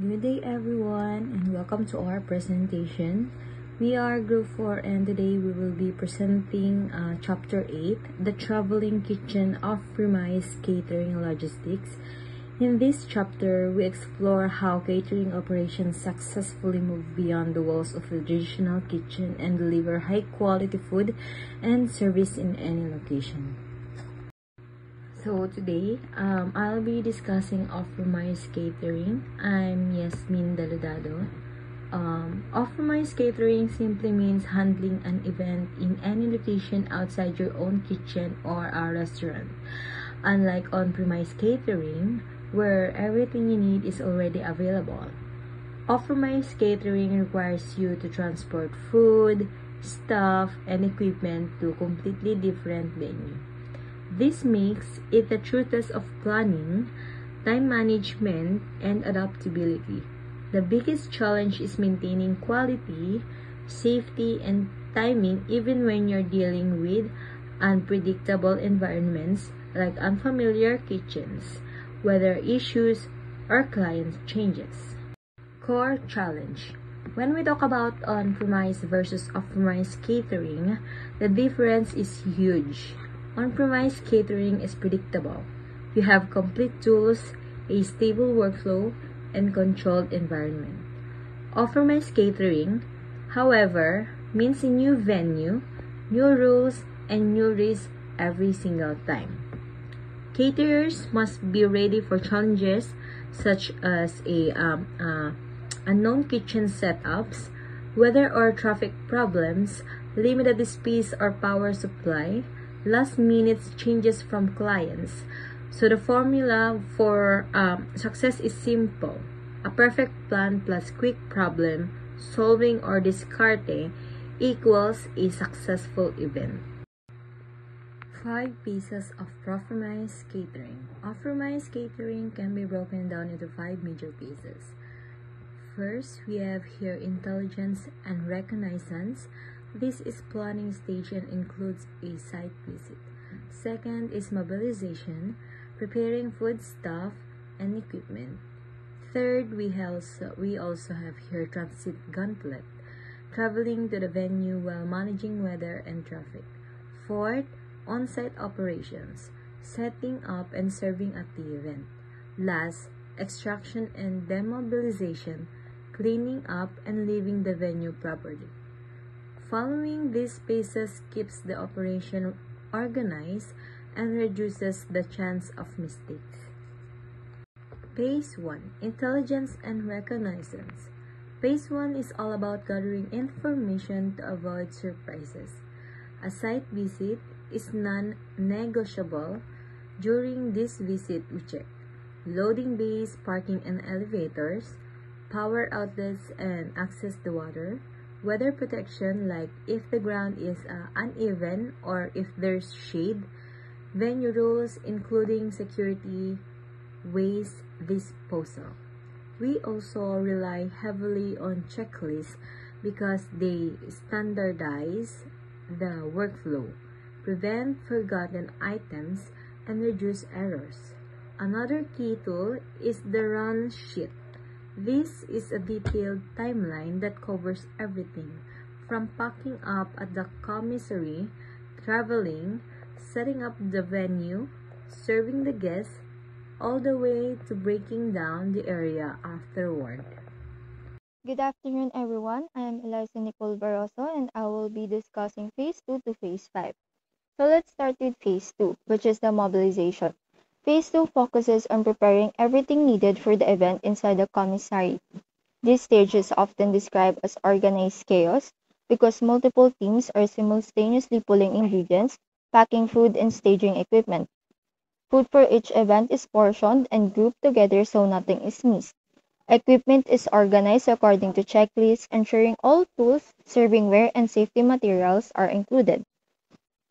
Good day everyone and welcome to our presentation. We are Group 4 and today we will be presenting Chapter 8, The Traveling Kitchen Off-Premise Catering Logistics. In this chapter, we explore how catering operations successfully move beyond the walls of the traditional kitchen and deliver high-quality food and service in any location. So today, I'll be discussing off-premise catering. I'm Yasmin Daludado. Off-premise catering simply means handling an event in any location outside your own kitchen or a restaurant. Unlike on-premise catering, where everything you need is already available, off-premise catering requires you to transport food, staff, and equipment to a completely different venue. This makes it the true test of planning, time management, and adaptability. The biggest challenge is maintaining quality, safety, and timing even when you're dealing with unpredictable environments like unfamiliar kitchens, weather issues, or client changes. Core challenge. When we talk about on-premise versus off-premise catering, the difference is huge. On-premise catering is predictable. You have complete tools, a stable workflow, and controlled environment. Off-premise catering, however, means a new venue, new rules, and new risks every single time. Caterers must be ready for challenges such as unknown kitchen setups, weather or traffic problems, limited space or power supply, last-minute changes from clients. So the formula for success is simple. A perfect plan plus quick problem solving or discarding equals a successful event. 5 pieces of off-premise catering. Off-premise catering can be broken down into 5 major pieces. First, we have here intelligence and reconnaissance. This is planning stage and includes a site visit. Second is mobilization, preparing food stuff and equipment. Third, we also have here transit gauntlet, traveling to the venue while managing weather and traffic. Fourth, on-site operations, setting up and serving at the event. Last, extraction and demobilization, cleaning up and leaving the venue properly. Following these phases keeps the operation organized and reduces the chance of mistakes. Phase 1. Intelligence and reconnaissance. Phase 1 is all about gathering information to avoid surprises. A site visit is non-negotiable. During this visit, we check loading bays, parking and elevators, power outlets and access to water, weather protection like if the ground is uneven or if there's shade, venue rules including security, waste disposal. We also rely heavily on checklists because they standardize the workflow, prevent forgotten items, and reduce errors. Another key tool is the run sheet. This is a detailed timeline that covers everything from packing up at the commissary, traveling, setting up the venue, serving the guests, all the way to breaking down the area afterward. Good afternoon, everyone. I am Eliza Nicole Barroso and I will be discussing Phase 2 to Phase 5. So let's start with Phase 2, which is the mobilization. Phase 2 focuses on preparing everything needed for the event inside the commissary. This stage is often described as organized chaos because multiple teams are simultaneously pulling ingredients, packing food, and staging equipment. Food for each event is portioned and grouped together so nothing is missed. Equipment is organized according to checklists, ensuring all tools, servingware, and safety materials are included.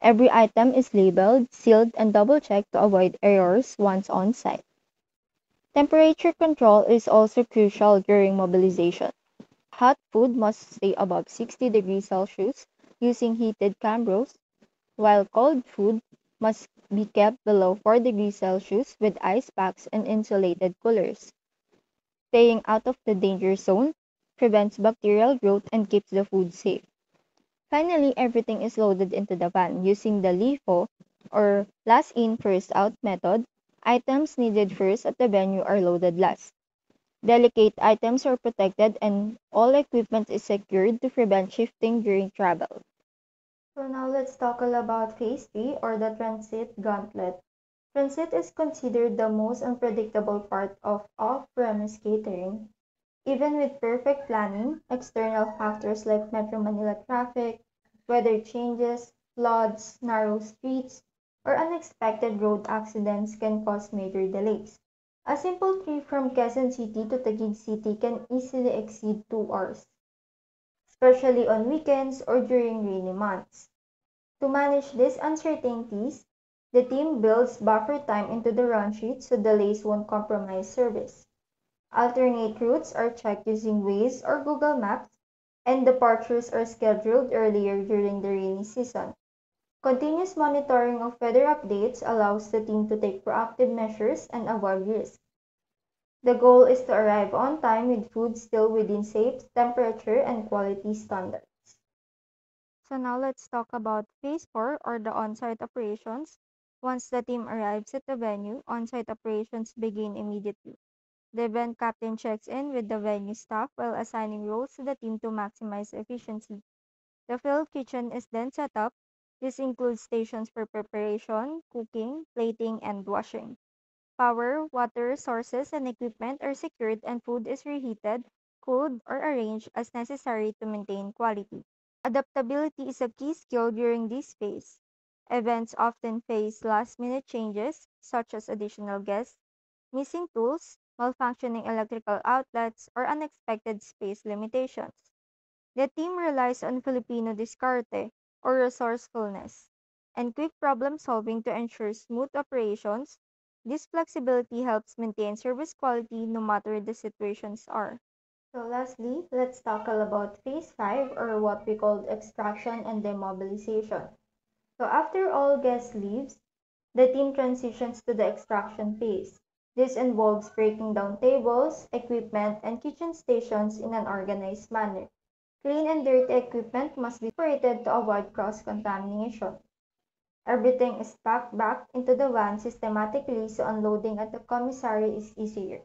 Every item is labeled, sealed, and double-checked to avoid errors once on site. Temperature control is also crucial during mobilization. Hot food must stay above 60 degrees Celsius using heated cambros, while cold food must be kept below 4 degrees Celsius with ice packs and insulated coolers. staying out of the danger zone, prevents bacterial growth, and keeps the food safe. Finally, everything is loaded into the van using the LIFO or last in, first out method. Items needed first at the venue are loaded last. Delicate items are protected and all equipment is secured to prevent shifting during travel. So now let's talk all about phase 3 or the transit gauntlet. Transit is considered the most unpredictable part of off-premise catering. Even with perfect planning, external factors like Metro Manila traffic, weather changes, floods, narrow streets, or unexpected road accidents can cause major delays. A simple trip from Quezon City to Taguig City can easily exceed 2 hours, especially on weekends or during rainy months. To manage these uncertainties, the team builds buffer time into the run sheet so delays won't compromise service. Alternate routes are checked using Waze or Google Maps, and departures are scheduled earlier during the rainy season. Continuous monitoring of weather updates allows the team to take proactive measures and avoid risk. The goal is to arrive on time with food still within safe temperature and quality standards. So now let's talk about phase 4 or the on-site operations. Once the team arrives at the venue, on-site operations begin immediately. The event captain checks in with the venue staff while assigning roles to the team to maximize efficiency. The field kitchen is then set up. This includes stations for preparation, cooking, plating, and washing. Power, water sources, and equipment are secured and food is reheated, cooled, or arranged as necessary to maintain quality. Adaptability is a key skill during this phase. Events often face last-minute changes, such as additional guests, missing tools, malfunctioning electrical outlets, or unexpected space limitations. The team relies on Filipino discarte, or resourcefulness, and quick problem solving to ensure smooth operations. This flexibility helps maintain service quality no matter the situations are. So lastly, let's tackle about phase 5 or what we call extraction and demobilization. So after all guests leaves, the team transitions to the extraction phase. This involves breaking down tables, equipment, and kitchen stations in an organized manner. Clean and dirty equipment must be separated to avoid cross-contamination. Everything is packed back into the van systematically so unloading at the commissary is easier.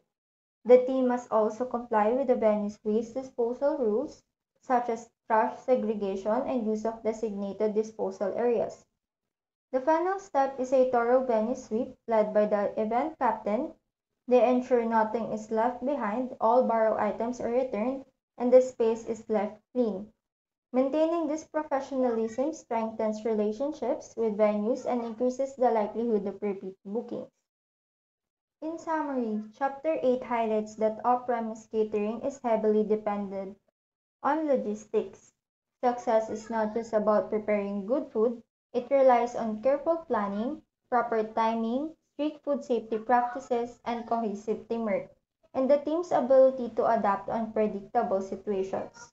The team must also comply with the venue's waste disposal rules, such as trash segregation and use of designated disposal areas. The final step is a thorough venue sweep led by the event captain. They ensure nothing is left behind, all borrowed items are returned, and the space is left clean. Maintaining this professionalism strengthens relationships with venues and increases the likelihood of repeat bookings. In summary, Chapter 8 highlights that off-premise catering is heavily dependent on logistics. Success is not just about preparing good food, it relies on careful planning, proper timing, strict food safety practices, and cohesive teamwork, and the team's ability to adapt to unpredictable situations.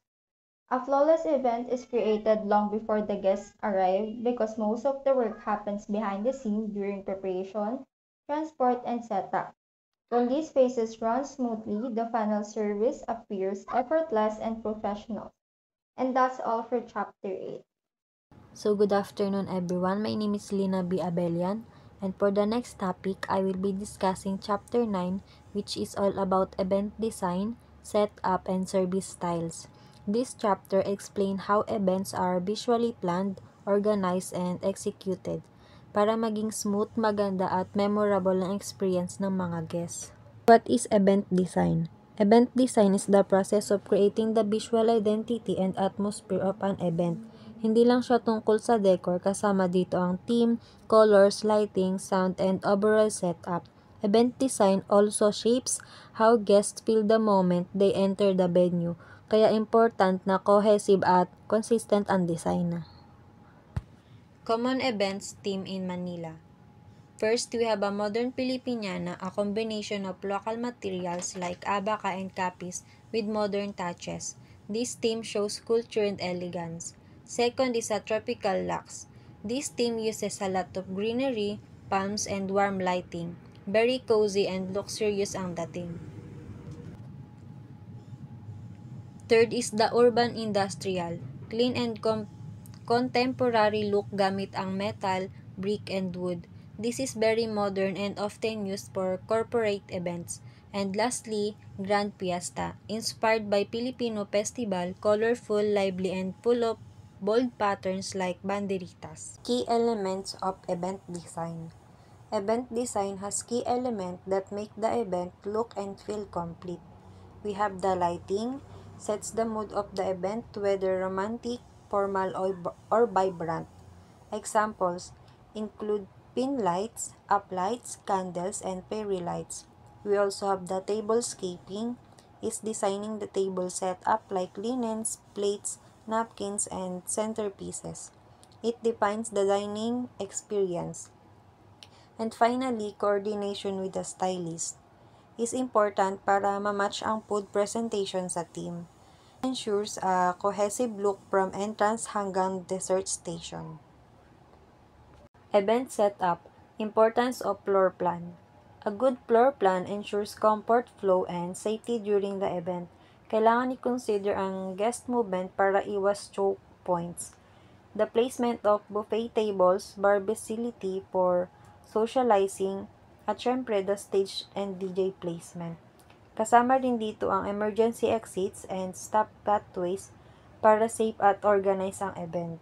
A flawless event is created long before the guests arrive because most of the work happens behind the scenes during preparation, transport, and setup. When these phases run smoothly, the final service appears effortless and professional. And that's all for Chapter 8. So good afternoon everyone, my name is Lina B. Abelian, and for the next topic, I will be discussing Chapter 9, which is all about event design, setup, and service styles. This chapter explains how events are visually planned, organized, and executed para maging smooth, maganda, at memorable ang experience ng mga guests. What is event design? Event design is the process of creating the visual identity and atmosphere of an event. Hindi lang siya tungkol sa decor, kasama dito ang theme, colors, lighting, sound, and overall setup. Event design also shapes how guests feel the moment they enter the venue, kaya important na cohesive at consistent ang design. Common events theme in Manila. First, we have a modern Filipiniana, a combination of local materials like abaca and kapis with modern touches. This theme shows culture and elegance. Second is a tropical luxe. This theme uses a lot of greenery, palms, and warm lighting. Very cozy and luxurious ang dating. Third is the urban industrial, clean and contemporary look gamit ang metal, brick, and wood. This is very modern and often used for corporate events. And lastly, Grand Fiesta, inspired by Filipino festival, colorful, lively, and full of bold patterns like banderitas. Key elements of event design. Event design has key elements that make the event look and feel complete. We have the lighting, sets the mood of the event, whether romantic, formal, or vibrant. Examples include pin lights, up lights, candles, and fairy lights. We also have the tablescaping, is designing the table set up like linens, plates, napkins, and centerpieces. It defines the dining experience. And finally, coordination with the stylist is important para ma-match ang food presentation sa team. Ensures a cohesive look from entrance hanggang dessert station. Event setup. Importance of floor plan. A good floor plan ensures comfort, flow, and safety during the event. Kailangan i-consider ang guest movement para iwas choke points. The placement of buffet tables, bar facility for socializing, at syempre the stage and DJ placement. Kasama rin dito ang emergency exits and stop pathways para safe at organize ang event.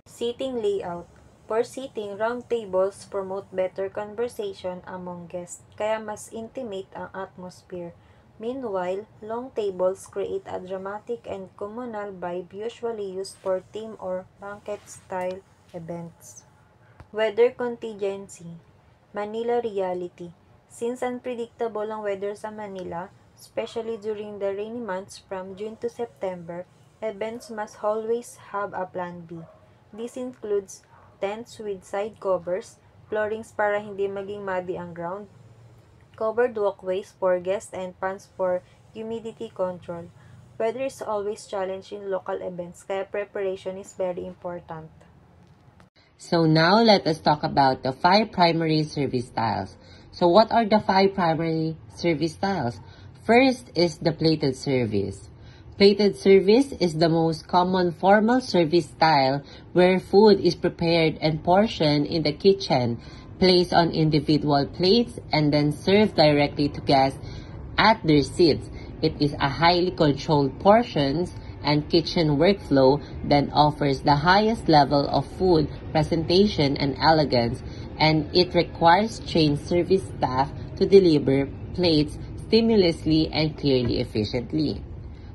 Seating layout. For seating, round tables promote better conversation among guests, kaya mas intimate ang atmosphere. Meanwhile, long tables create a dramatic and communal vibe usually used for team or banquet-style events. Weather contingency. Manila reality. Since unpredictable ang weather sa Manila, especially during the rainy months from June to September, events must always have a plan B. This includes tents with side covers, floorings para hindi maging muddy ang ground, covered walkways for guests, and fans for humidity control. Weather is always challenging in local events, kaya preparation is very important. So now let us talk about the 5 primary service styles. So what are the 5 primary service styles? First is the plated service. Plated service is the most common formal service style where food is prepared and portioned in the kitchen, placed on individual plates, and then served directly to guests at their seats. It is a highly controlled portions and kitchen workflow that offers the highest level of food presentation and elegance, and it requires trained service staff to deliver plates stimulously and clearly efficiently.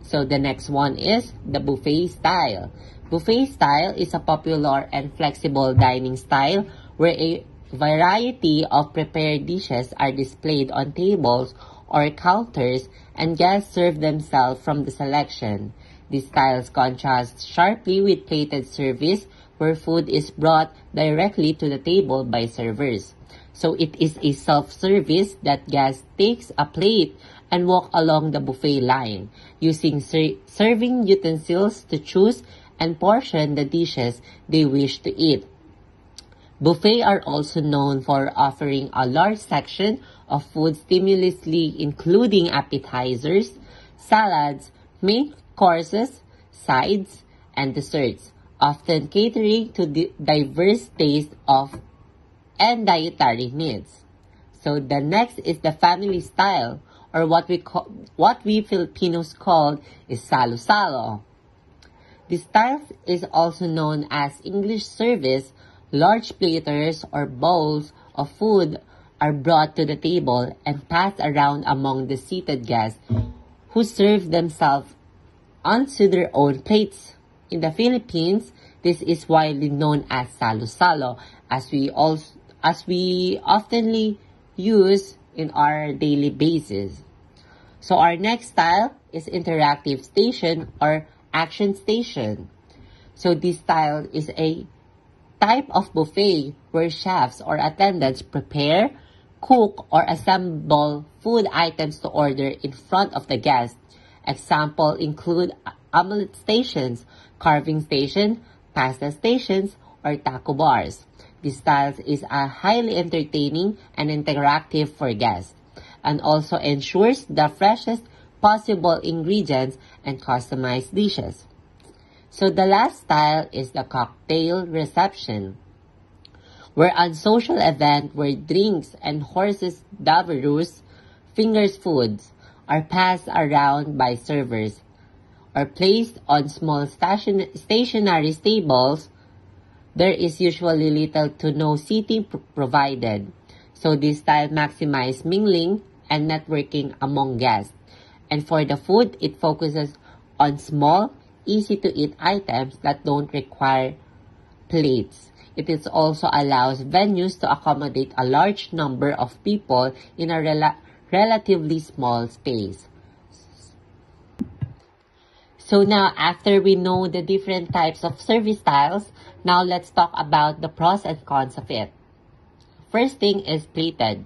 So the next one is the buffet style. Buffet style is a popular and flexible dining style where a variety of prepared dishes are displayed on tables or counters and guests serve themselves from the selection. These styles contrast sharply with plated service where food is brought directly to the table by servers. So it is a self-service that guest takes a plate and walk along the buffet line, using serving utensils to choose and portion the dishes they wish to eat. Buffets are also known for offering a large section of food stimulously, including appetizers, salads, main courses, sides, and desserts, often catering to the diverse taste of and dietary needs. So the next is the family style, or what we Filipinos call is salo-salo. This style is also known as English service. Large platters or bowls of food are brought to the table and passed around among the seated guests who serve themselves onto their own plates. In the Philippines, this is widely known as salo-salo, as we oftenly use in our daily basis. So our next style is interactive station or action station. So this style is a type of buffet where chefs or attendants prepare, cook, or assemble food items to order in front of the guest. Examples include omelette stations, carving station, pasta stations, or taco bars. This style is highly entertaining and interactive for guests, and also ensures the freshest possible ingredients, and customized dishes. So the last style is the cocktail reception, where on social event where drinks and horses davarus, fingers foods, are passed around by servers or placed on small stationary tables. There is usually little to no seating provided. So this style maximizes mingling and networking among guests. And for the food, it focuses on small, easy-to-eat items that don't require plates. It is also allows venues to accommodate a large number of people in a relatively small space. So now, after we know the different types of service styles, now let's talk about the pros and cons of it. First thing is plated.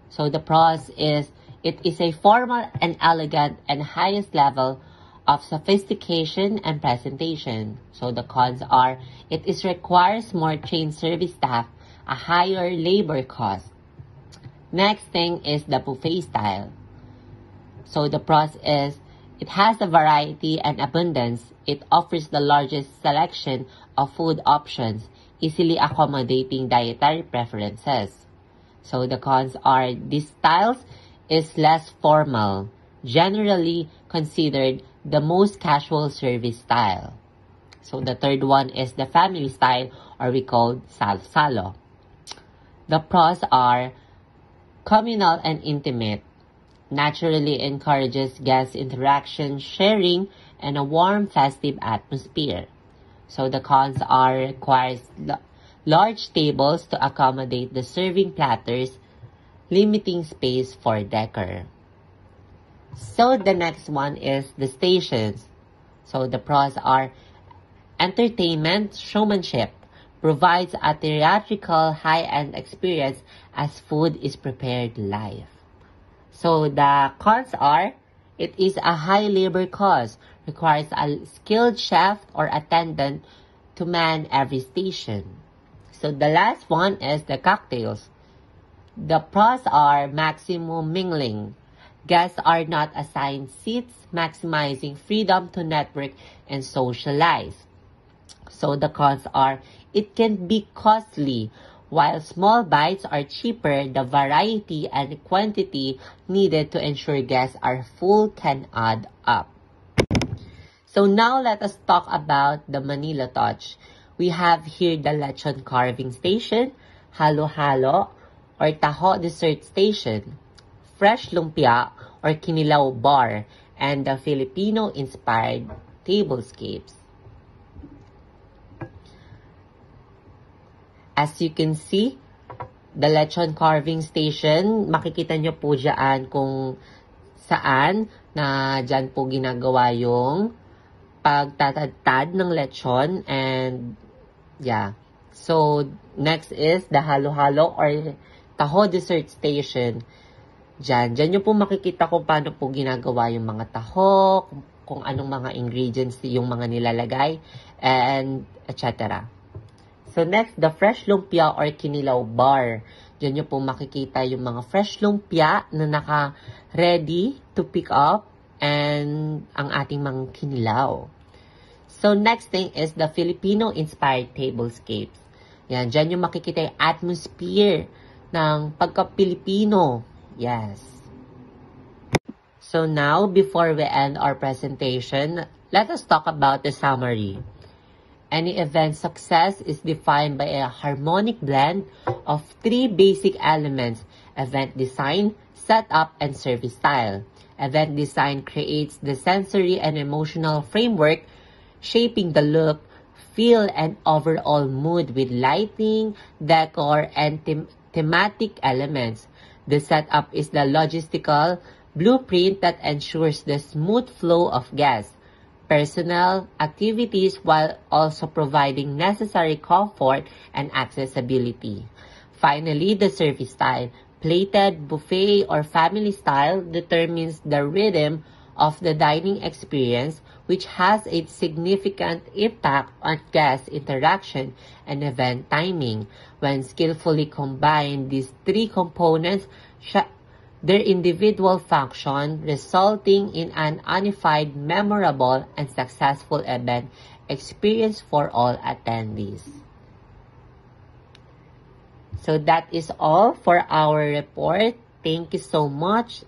So the pros is it is a formal and elegant and highest level of sophistication and presentation. So the cons are it requires more trained service staff, a higher labor cost. Next thing is the buffet style. So the pros is it has a variety and abundance. It offers the largest selection of food options, easily accommodating dietary preferences. So the cons are these styles is less formal, generally considered the most casual service style. So the third one is the family style, or we call salo. The pros are communal and intimate, naturally encourages guest interaction, sharing, and a warm festive atmosphere. So the cons are requires large tables to accommodate the serving platters, limiting space for decor. So the next one is the stations. So the pros are entertainment, showmanship, provides a theatrical high-end experience as food is prepared live. So the cons are it is a high labor cost, requires a skilled chef or attendant to man every station. So the last one is the cocktails. The pros are maximum mingling. Guests are not assigned seats, maximizing freedom to network and socialize. So the cons are it can be costly. While small bites are cheaper, the variety and quantity needed to ensure guests are full can add up. So now let us talk about the Manila touch. We have here the lechon carving station, halo-halo or taho dessert station, fresh lumpia or kinilaw bar, and the Filipino-inspired tablescapes. As you can see, the lechon carving station, makikita nyo po dyan kung saan na dyan po ginagawa yung pagtatadtad ng lechon. And yeah, so next is the halo-halo or taho dessert station. Dyan nyo po makikita kung paano po ginagawa yung mga taho, kung anong mga ingredients yung mga nilalagay, and etc. So next, the fresh lumpia or kinilaw bar. Diyan nyo po makikita yung mga fresh lumpia na naka-ready to pick up and ang ating mga kinilaw. So next thing is the Filipino-inspired tablescapes. Yan, diyan nyo makikita yung atmosphere ng pagka-Pilipino. Yes. So now, before we end our presentation, let us talk about the summary. Any event success is defined by a harmonic blend of three basic elements: event design, setup, and service style. Event design creates the sensory and emotional framework, shaping the look, feel, and overall mood with lighting, decor, and thematic elements. The setup is the logistical blueprint that ensures the smooth flow of guests, personal activities while also providing necessary comfort and accessibility. Finally, the service style. Plated, buffet, or family style determines the rhythm of the dining experience, which has a significant impact on guest interaction and event timing. When skillfully combined, these three components their individual function, resulting in an unified, memorable, and successful event experience for all attendees. So that is all for our report. Thank you so much.